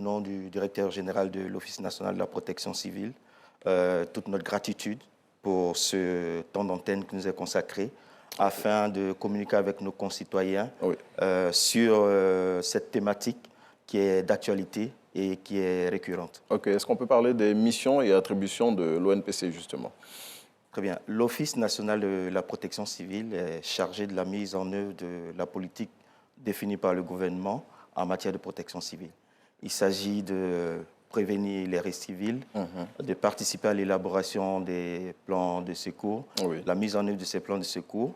nom du directeur général de l'Office national de la protection civile, toute notre gratitude pour ce temps d'antenne qui nous est consacré afin de communiquer avec nos concitoyens sur cette thématique qui est d'actualité et qui est récurrente. Ok, est-ce qu'on peut parler des missions et attributions de l'ONPC, justement? Très bien. L'Office national de la protection civile est chargé de la mise en œuvre de la politique définie par le gouvernement en matière de protection civile. Il s'agit de prévenir les risques civils, de participer à l'élaboration des plans de secours, la mise en œuvre de ces plans de secours.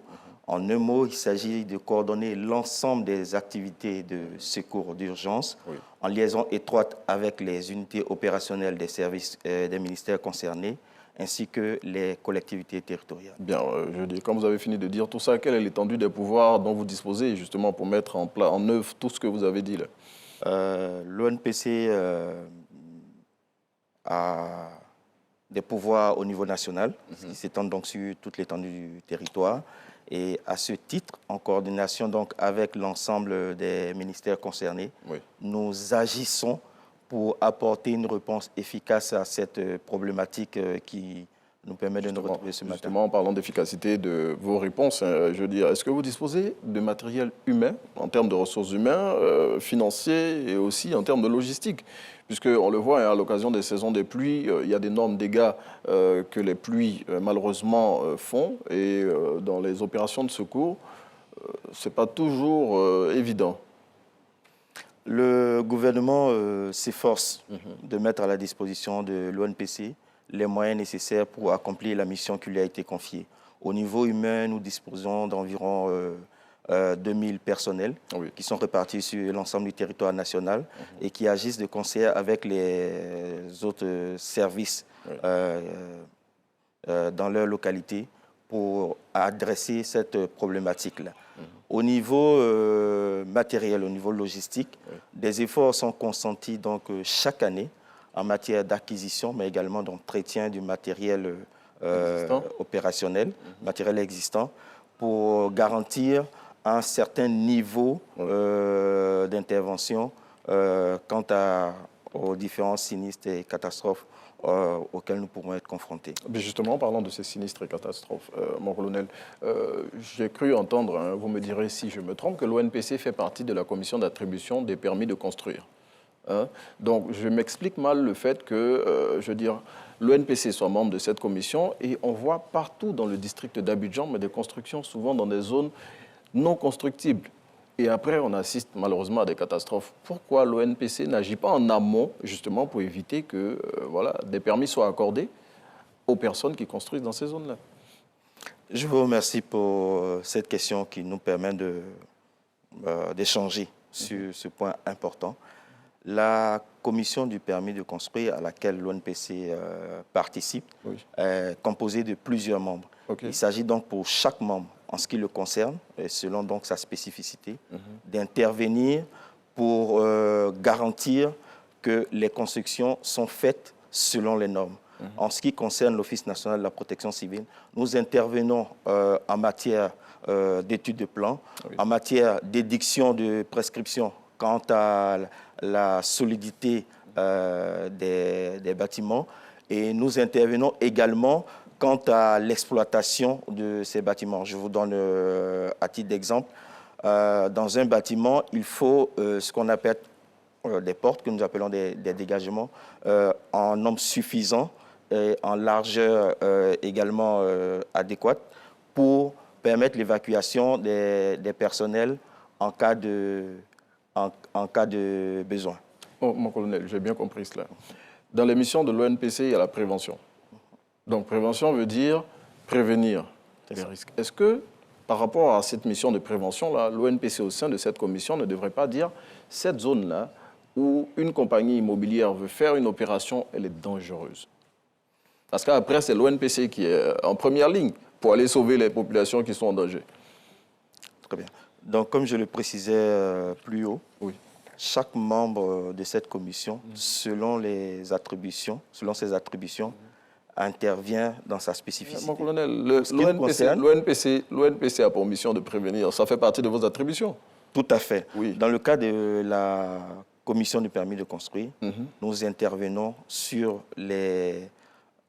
En un mot, il s'agit de coordonner l'ensemble des activités de secours d'urgence en liaison étroite avec les unités opérationnelles des services des ministères concernés, ainsi que les collectivités territoriales. Bien, je dis, comme vous avez fini de dire tout ça, quelle est l'étendue des pouvoirs dont vous disposez justement pour mettre en œuvre tout ce que vous avez dit là? L'ONPC a des pouvoirs au niveau national, qui s'étendent donc sur toute l'étendue du territoire. Et à ce titre, en coordination donc avec l'ensemble des ministères concernés, nous agissons pour apporter une réponse efficace à cette problématique qui nous permet de nous retrouver ce matin. Justement, en parlant d'efficacité de vos réponses, je veux dire, est-ce que vous disposez de matériel humain, en termes de ressources humaines, financiers et aussi en termes de logistique? Puisqu'on le voit, à l'occasion des saisons des pluies, il y a d'énormes dégâts que les pluies, malheureusement, font. Et dans les opérations de secours, ce n'est pas toujours évident. Le gouvernement s'efforce de mettre à la disposition de l'ONPC les moyens nécessaires pour accomplir la mission qui lui a été confiée. Au niveau humain, nous disposons d'environ 2000 personnels qui sont répartis sur l'ensemble du territoire national et qui agissent de concert avec les autres services dans leur localité pour adresser cette problématique-là. Au niveau matériel, au niveau logistique, des efforts sont consentis donc, chaque année en matière d'acquisition, mais également d'entretien du matériel opérationnel, matériel existant, pour garantir un certain niveau d'intervention quant aux différents sinistres et catastrophes auxquels nous pourrons être confrontés. Mais justement, en parlant de ces sinistres et catastrophes, mon colonel, j'ai cru entendre, vous me direz si je me trompe, que l'ONPC fait partie de la commission d'attribution des permis de construire. Donc, je m'explique mal le fait que, je veux dire, l'ONPC soit membre de cette commission et on voit partout dans le district d'Abidjan, mais des constructions souvent dans des zones non constructibles. Et après, on assiste malheureusement à des catastrophes. Pourquoi l'ONPC n'agit pas en amont, justement, pour éviter que voilà, des permis soient accordés aux personnes qui construisent dans ces zones-là? Je vous remercie pour cette question qui nous permet d'échanger sur ce point important. La commission du permis de construire à laquelle l'ONPC participe est composée de plusieurs membres. Il s'agit donc pour chaque membre, en ce qui le concerne, et selon donc sa spécificité, d'intervenir pour garantir que les constructions sont faites selon les normes. En ce qui concerne l'Office national de la protection civile, nous intervenons en matière d'études de plan, en matière d'édiction de prescriptions quant à la solidité des bâtiments, et nous intervenons également quant à l'exploitation de ces bâtiments. Je vous donne à titre d'exemple, dans un bâtiment, il faut ce qu'on appelle des portes, que nous appelons des dégagements, en nombre suffisant et en largeur également adéquate pour permettre l'évacuation des personnels en cas de besoin. Oh, mon colonel, j'ai bien compris cela. Dans les missions de l'ONPC, il y a la prévention. Donc, prévention veut dire prévenir les risques. Est-ce que, par rapport à cette mission de prévention-là, l'ONPC au sein de cette commission ne devrait pas dire cette zone-là où une compagnie immobilière veut faire une opération, elle est dangereuse? Parce qu'après, c'est l'ONPC qui est en première ligne pour aller sauver les populations qui sont en danger. Très bien. Donc, comme je le précisais plus haut, chaque membre de cette commission, selon ses attributions, intervient dans sa spécificité. Mon colonel, l'ONPC a pour mission de prévenir. Ça fait partie de vos attributions? Tout à fait. Dans le cas de la commission du permis de construire, nous intervenons sur les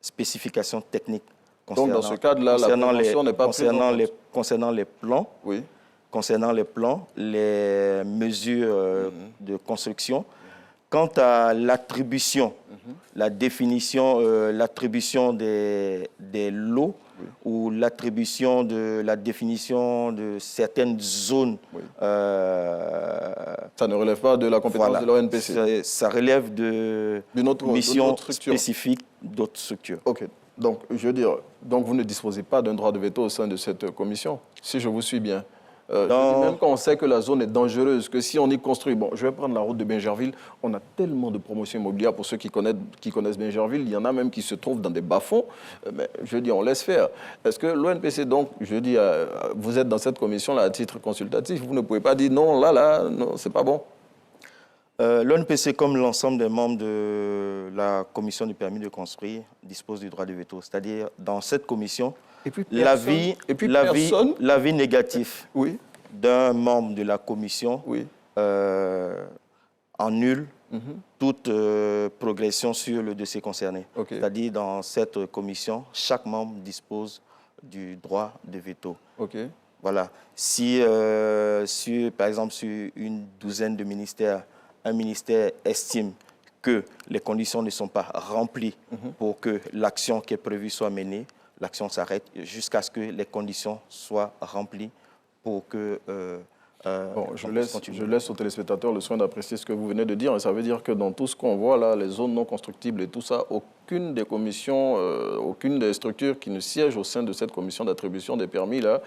spécifications techniques concernant, donc, dans ce cadre-là, la prévention n'est pas prise en compte. Concernant les plans, concernant les plans, les mesures de construction. Quant à l'attribution, la définition, l'attribution des lots ou l'attribution de la définition de certaines zones. Ça ne relève pas de la compétence de l'ONPC. Ça relève d'une autre mission spécifique d'autres structures. OK. Donc, je veux dire, donc vous ne disposez pas d'un droit de veto au sein de cette commission, si je vous suis bien. Même quand on sait que la zone est dangereuse, que si on y construit... Bon, je vais prendre la route de Bingerville. On a tellement de promotions immobilières pour ceux qui connaissent Bingerville. Il y en a même qui se trouvent dans des bas-fonds. Mais je dis, on laisse faire. Est-ce que l'ONPC, donc, je dis, vous êtes dans cette commission-là à titre consultatif, vous ne pouvez pas dire non, non, c'est pas bon? L'ONPC, comme l'ensemble des membres de la commission du permis de construire, dispose du droit de veto. C'est-à-dire, dans cette commission, l'avis négatif d'un membre de la commission annule toute progression sur le dossier concerné. C'est-à-dire, dans cette commission, chaque membre dispose du droit de veto. Voilà. Si, par exemple, sur une douzaine de ministères, un ministère estime que les conditions ne sont pas remplies pour que l'action qui est prévue soit menée, l'action s'arrête jusqu'à ce que les conditions soient remplies pour que... je laisse aux téléspectateurs le soin d'apprécier ce que vous venez de dire. Et ça veut dire que dans tout ce qu'on voit là, les zones non constructibles et tout ça, aucune des commissions, aucune des structures qui ne siègent au sein de cette commission d'attribution des permis là,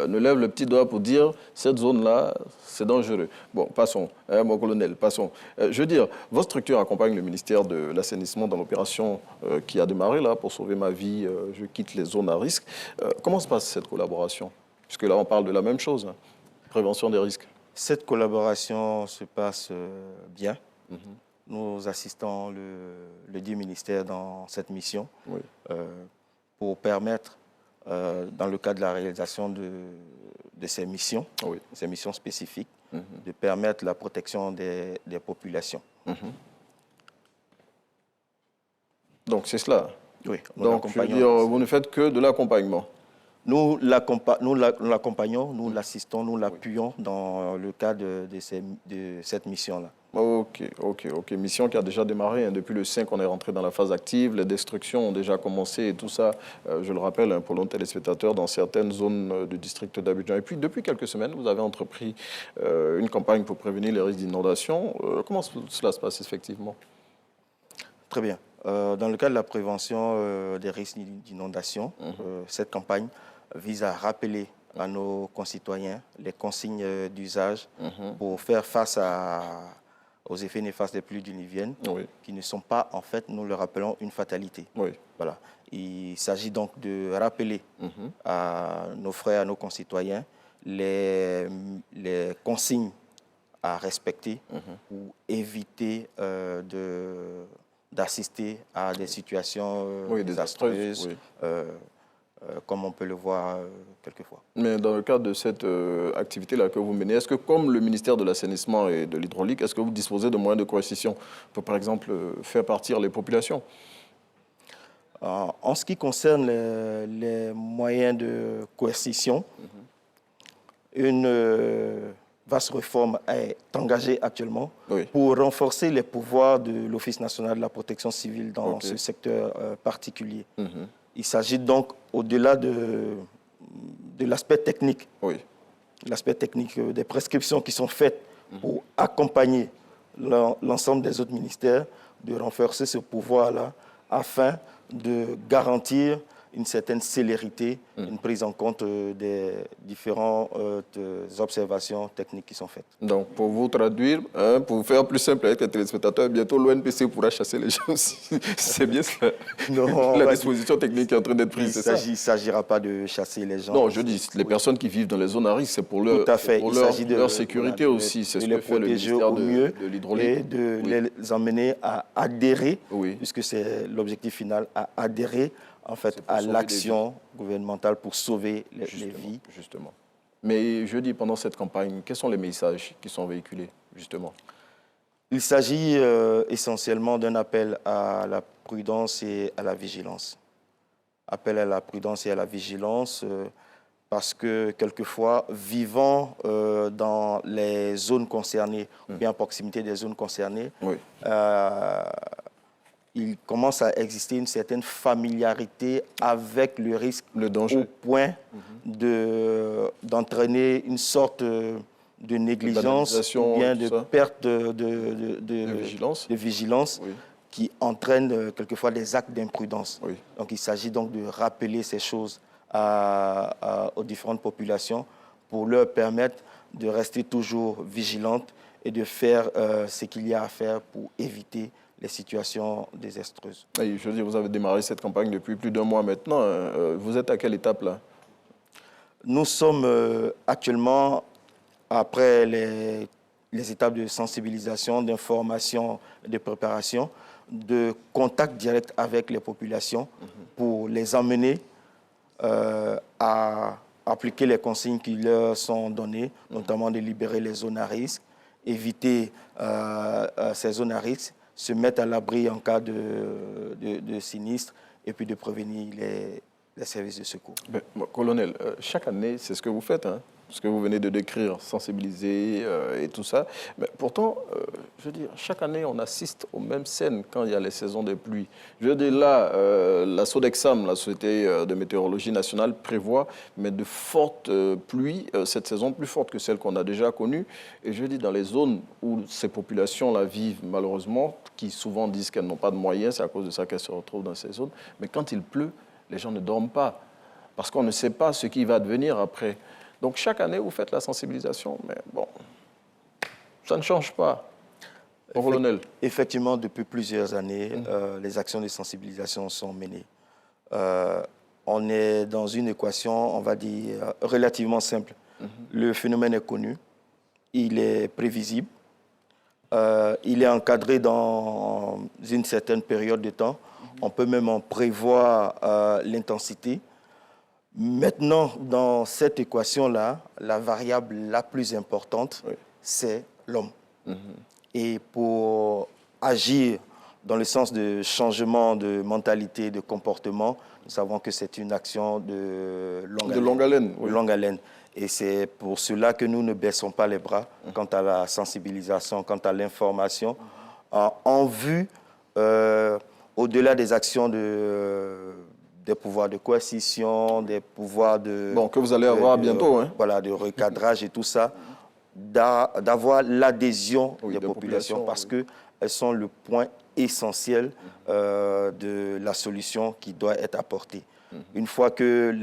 ne lève le petit doigt pour dire cette zone-là, c'est dangereux. Bon, passons, mon colonel, passons. Je veux dire, votre structure accompagne le ministère de l'assainissement dans l'opération qui a démarré là pour sauver ma vie, je quitte les zones à risque. Comment se passe cette collaboration? Puisque là, on parle de la même chose. Prévention des risques. Cette collaboration se passe bien. Nous assistons le dit ministère dans cette mission pour permettre, dans le cadre de la réalisation de ces missions spécifiques, de permettre la protection des populations. Donc c'est cela. Oui. Donc je veux dire, vous ne faites que de l'accompagnement. Nous l'accompagnons, nous l'assistons, nous l'appuyons dans le cadre de cette mission-là. OK. Mission qui a déjà démarré. Hein. Depuis le 5, on est rentré dans la phase active. Les destructions ont déjà commencé et tout ça, je le rappelle pour nos téléspectateurs, dans certaines zones du district d'Abidjan. Et puis, depuis quelques semaines, vous avez entrepris une campagne pour prévenir les risques d'inondation. Comment cela se passe effectivement? Très bien. Dans le cadre de la prévention des risques d'inondation, cette campagne vise à rappeler à nos concitoyens les consignes d'usage pour faire face aux effets néfastes des pluies diluviennes qui ne sont pas, en fait, nous le rappelons, une fatalité. Voilà. Il s'agit donc de rappeler à nos frères, à nos concitoyens, les consignes à respecter pour éviter d'assister à des situations désastreuses, comme on peut le voir quelquefois. Mais dans le cadre de cette activité-là que vous menez, est-ce que, comme le ministère de l'Assainissement et de l'Hydraulique, est-ce que vous disposez de moyens de coercition pour, par exemple, faire partir les populations? En ce qui concerne les moyens de coercition, une vaste réforme est engagée actuellement pour renforcer les pouvoirs de l'Office national de la protection civile dans ce secteur particulier. Il s'agit donc, au-delà de l'aspect technique, l'aspect technique des prescriptions qui sont faites pour accompagner l'ensemble des autres ministères, de renforcer ce pouvoir-là afin de garantir une certaine célérité, une prise en compte des différentes observations techniques qui sont faites. Donc, pour vous traduire, pour vous faire plus simple avec les téléspectateurs, bientôt l'ONPC pourra chasser les gens aussi. C'est bien cela. Non, la disposition technique est en train d'être prise, c'est ça? Il ne s'agira pas de chasser les gens. Non, je dis, les personnes qui vivent dans les zones à risque, c'est pour leur, leur sécurité aussi. C'est ce que fait le ministère de l'Hydraulique. Et de les emmener à adhérer, puisque c'est l'objectif final, à adhérer en fait, à l'action gouvernementale pour sauver les vies. Justement. Mais je dis, pendant cette campagne, quels sont les messages qui sont véhiculés, justement? Il s'agit essentiellement d'un appel à la prudence et à la vigilance. Appel à la prudence et à la vigilance parce que quelquefois, vivant dans les zones concernées, ou bien à proximité des zones concernées, oui. Il commence à exister une certaine familiarité avec le risque, le danger, au point d'entraîner une sorte de négligence ou bien de perte de vigilance oui. qui entraîne quelquefois des actes d'imprudence. Oui. Donc il s'agit donc de rappeler ces choses aux différentes populations pour leur permettre de rester toujours vigilantes et de faire ce qu'il y a à faire pour éviter les situations désastreuses. Oui, je veux dire, vous avez démarré cette campagne depuis plus d'1 mois maintenant. Vous êtes à quelle étape là? Nous sommes actuellement, après les étapes de sensibilisation, d'information, de préparation, de contact direct avec les populations pour les emmener à appliquer les consignes qui leur sont données, notamment de libérer les zones à risque, éviter ces zones à risque, se mettre à l'abri en cas de sinistre et puis de prévenir les services de secours. Ben, colonel, chaque année, c'est ce que vous faites, hein, ce que vous venez de décrire, sensibiliser et tout ça. Mais pourtant, je veux dire, chaque année, on assiste aux mêmes scènes quand il y a les saisons de pluie. Je veux dire, là, la SODEXAM, la Société de météorologie nationale, prévoit mais de fortes pluies, cette saison plus forte que celle qu'on a déjà connue. Et je veux dire, dans les zones où ces populations-là vivent, malheureusement, qui souvent disent qu'elles n'ont pas de moyens, c'est à cause de ça qu'elles se retrouvent dans ces zones. Mais quand il pleut, les gens ne dorment pas parce qu'on ne sait pas ce qui va advenir après. Donc, chaque année, vous faites la sensibilisation, mais bon, ça ne change pas. Colonel. Effectivement, depuis plusieurs années, les actions de sensibilisation sont menées. On est dans une équation, on va dire, relativement simple. Le phénomène est connu, il est prévisible, il est encadré dans une certaine période de temps. On peut même en prévoir l'intensité. Maintenant, dans cette équation-là, la variable la plus importante, c'est l'homme. Et pour agir dans le sens de changement de mentalité, de comportement, nous savons que c'est une action de longue haleine. Oui. Longue haleine. Et c'est pour cela que nous ne baissons pas les bras quant à la sensibilisation, quant à l'information, en vue, au-delà des actions des pouvoirs de coercition, des pouvoirs de... Bon, que vous allez avoir bientôt. Hein. Voilà, de recadrage et tout ça, d'avoir l'adhésion des populations parce qu'elles sont le point essentiel de la solution qui doit être apportée. Une fois que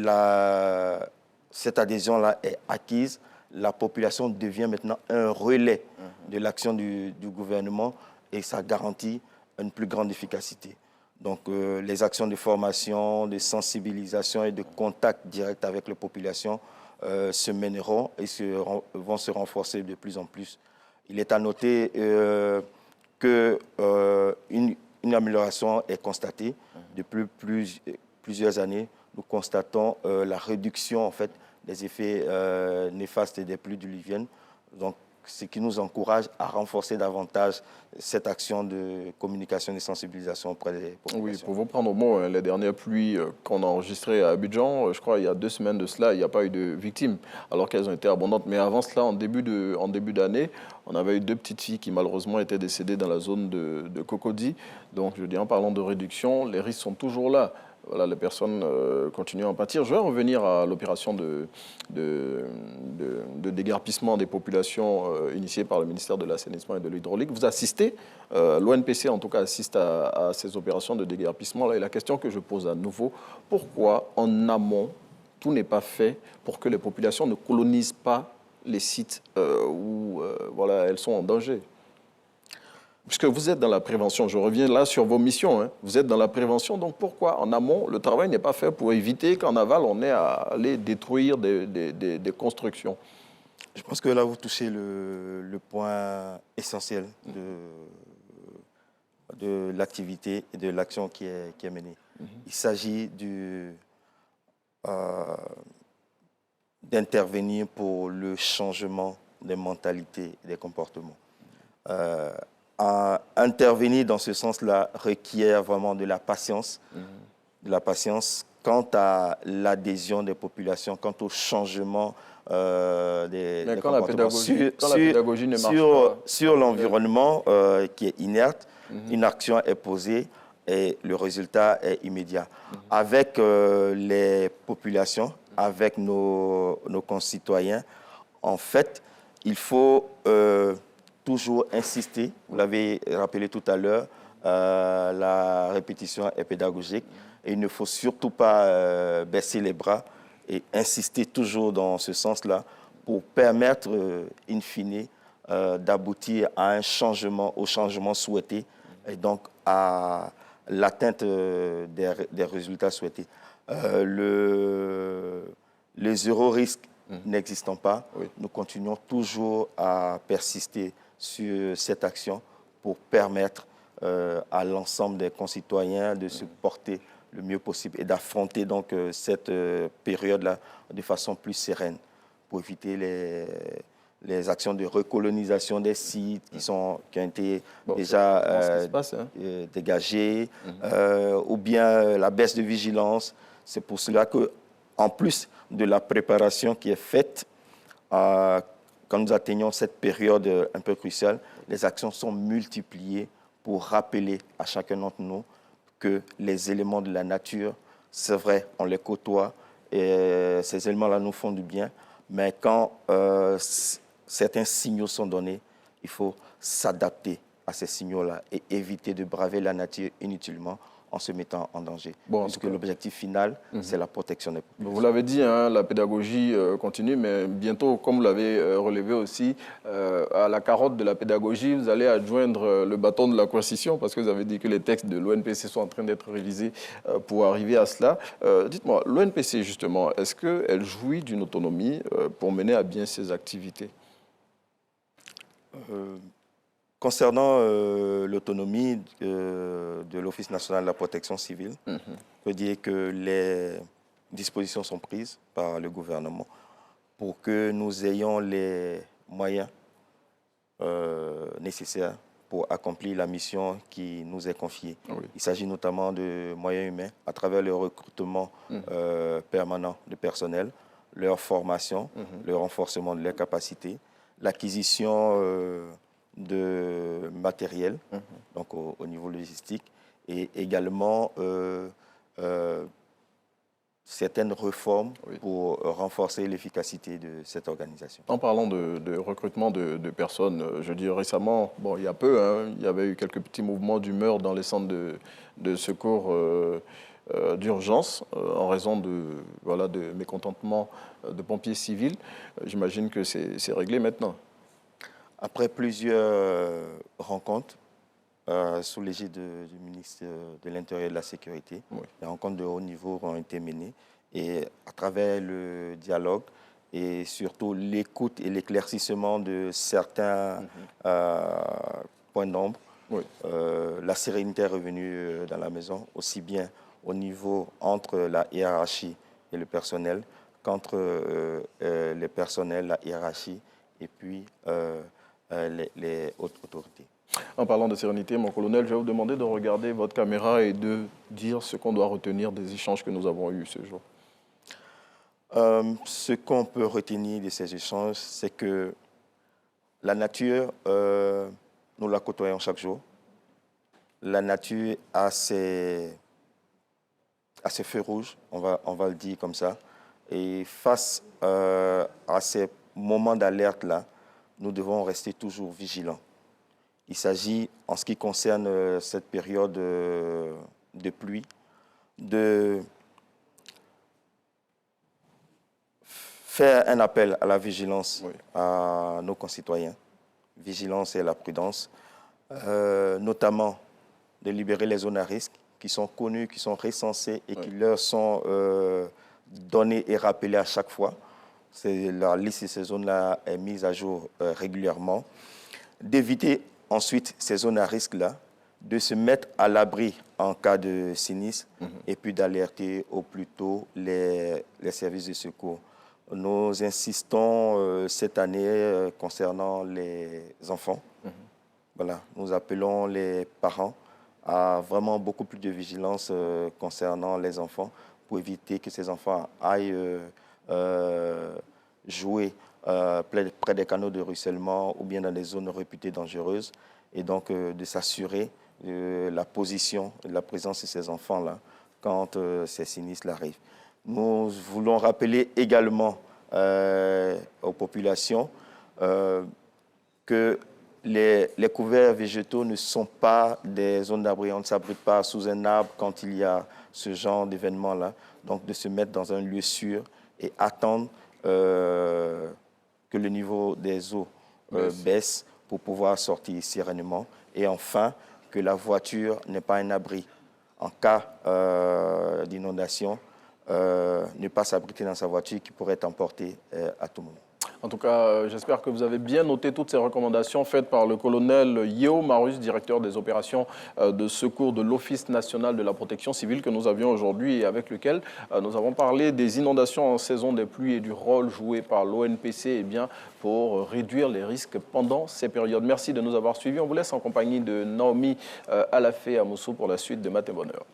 cette adhésion-là est acquise, la population devient maintenant un relais de l'action du gouvernement et ça garantit une plus grande efficacité. Donc, les actions de formation, de sensibilisation et de contact direct avec les populations se mèneront et vont se renforcer de plus en plus. Il est à noter qu'une amélioration est constatée. Depuis plusieurs années, nous constatons la réduction en fait, des effets néfastes des pluies diluviennes. Donc, ce qui nous encourage à renforcer davantage cette action de communication et de sensibilisation auprès des populations. Oui, pour vous prendre au mot, les dernières pluies qu'on a enregistrées à Abidjan, je crois il y a 2 semaines de cela, il n'y a pas eu de victimes, alors qu'elles ont été abondantes. Mais avant cela, en début d'année, on avait eu 2 petites filles qui malheureusement étaient décédées dans la zone de Cocody. Donc je veux dire, en parlant de réduction, les risques sont toujours là. Voilà, les personnes continuent à en pâtir. Je vais revenir à l'opération de déguerpissement des populations initiée par le ministère de l'Assainissement et de l'Hydraulique. Vous assistez, l'ONPC en tout cas assiste à ces opérations de déguerpissement. Et la question que je pose à nouveau, pourquoi en amont tout n'est pas fait pour que les populations ne colonisent pas les sites où voilà, elles sont en danger? Puisque vous êtes dans la prévention, je reviens là sur vos missions, hein. Vous êtes dans la prévention, donc pourquoi en amont le travail n'est pas fait pour éviter qu'en aval on ait à aller détruire des constructions? Je pense que là vous touchez le point essentiel de l'activité et de l'action qui est menée. Il s'agit d'intervenir pour le changement des mentalités et des comportements. intervenir dans ce sens-là requiert vraiment de la patience, quant à l'adhésion des populations, quant au changement des comportements. Sur l'environnement qui est inerte, une action est posée et le résultat est immédiat. Avec les populations, avec nos concitoyens, en fait, il faut toujours insister. Vous l'avez rappelé tout à l'heure, la répétition est pédagogique. Et il ne faut surtout pas baisser les bras et insister toujours dans ce sens-là pour permettre, in fine, d'aboutir à un changement, au changement souhaité et donc à l'atteinte des résultats souhaités. Le zéro risque n'existant pas, nous continuons toujours à persister sur cette action pour permettre à l'ensemble des concitoyens de se porter le mieux possible et d'affronter donc cette période-là de façon plus sereine pour éviter les actions de recolonisation des sites qui ont été déjà dégagés ou bien la baisse de vigilance. C'est pour cela que, en plus de la préparation qui est faite, quand nous atteignons cette période un peu cruciale, les actions sont multipliées pour rappeler à chacun d'entre nous que les éléments de la nature, c'est vrai, on les côtoie et ces éléments-là nous font du bien, mais quand certains signaux sont donnés, il faut s'adapter à ces signaux-là et éviter de braver la nature inutilement en se mettant en danger. Parce que l'objectif final, c'est la protection des populations. Vous l'avez dit, hein, la pédagogie continue, mais bientôt, comme vous l'avez relevé aussi, à la carotte de la pédagogie, vous allez adjoindre le bâton de la coercition, parce que vous avez dit que les textes de l'ONPC sont en train d'être révisés pour arriver à cela. Dites-moi, l'ONPC, justement, est-ce qu'elle jouit d'une autonomie pour mener à bien ses activités? Concernant l'autonomie de l'Office national de la protection civile, je peux dire que les dispositions sont prises par le gouvernement pour que nous ayons les moyens nécessaires pour accomplir la mission qui nous est confiée. Il s'agit notamment de moyens humains à travers le recrutement permanent de personnel, leur formation, le renforcement de leurs capacités, l'acquisition de matériel, donc au niveau logistique, et également certaines réformes pour renforcer l'efficacité de cette organisation. En parlant de recrutement de personnes, je dis récemment, bon, il y a peu, hein, il y avait eu quelques petits mouvements d'humeur dans les centres de secours d'urgence en raison de mécontentement de pompiers civils. J'imagine que c'est réglé maintenant. Après plusieurs rencontres sous l'égide du ministre de l'Intérieur et de la Sécurité, les rencontres de haut niveau ont été menées et à travers le dialogue et surtout l'écoute et l'éclaircissement de certains points d'ombre, la sérénité est revenue dans la maison, aussi bien au niveau entre la hiérarchie et le personnel qu'entre les personnels, la hiérarchie et puis les hautes autorités. En parlant de sérénité, mon colonel, je vais vous demander de regarder votre caméra et de dire ce qu'on doit retenir des échanges que nous avons eus ce jour. Ce qu'on peut retenir de ces échanges, c'est que la nature, nous la côtoyons chaque jour. La nature a ses feux rouges, on va le dire comme ça. Et face à ces moments d'alerte-là, nous devons rester toujours vigilants. Il s'agit, en ce qui concerne cette période de pluie, de faire un appel à la vigilance à nos concitoyens, vigilance et à la prudence, notamment de libérer les zones à risque qui sont connues, qui sont recensées et qui leur sont données et rappelées à chaque fois. La liste de ces zones-là est mise à jour régulièrement. D'éviter ensuite ces zones à risque-là, de se mettre à l'abri en cas de sinistre et puis d'alerter au plus tôt les services de secours. Nous insistons cette année concernant les enfants Voilà, nous appelons les parents à vraiment beaucoup plus de vigilance concernant les enfants pour éviter que ces enfants aillent jouer près des canaux de ruissellement ou bien dans des zones réputées dangereuses, et donc de s'assurer de la position et de la présence de ces enfants-là quand ces sinistres arrivent. Nous voulons rappeler également aux populations que les couverts végétaux ne sont pas des zones d'abri. On ne s'abrite pas sous un arbre quand il y a ce genre d'événement-là. Donc, de se mettre dans un lieu sûr et attendre que le niveau des eaux baisse pour pouvoir sortir sereinement. Et enfin, que la voiture n'est pas un abri. En cas d'inondation, ne pas s'abriter dans sa voiture qui pourrait être emportée à tout moment. En tout cas, j'espère que vous avez bien noté toutes ces recommandations faites par le colonel Yeo Marus, directeur des opérations de secours de l'Office national de la protection civile que nous avions aujourd'hui et avec lequel nous avons parlé des inondations en saison des pluies et du rôle joué par l'ONPC pour réduire les risques pendant ces périodes. Merci de nous avoir suivis. On vous laisse en compagnie de Naomi Alafé Amoussou pour la suite de Matin Bonheur.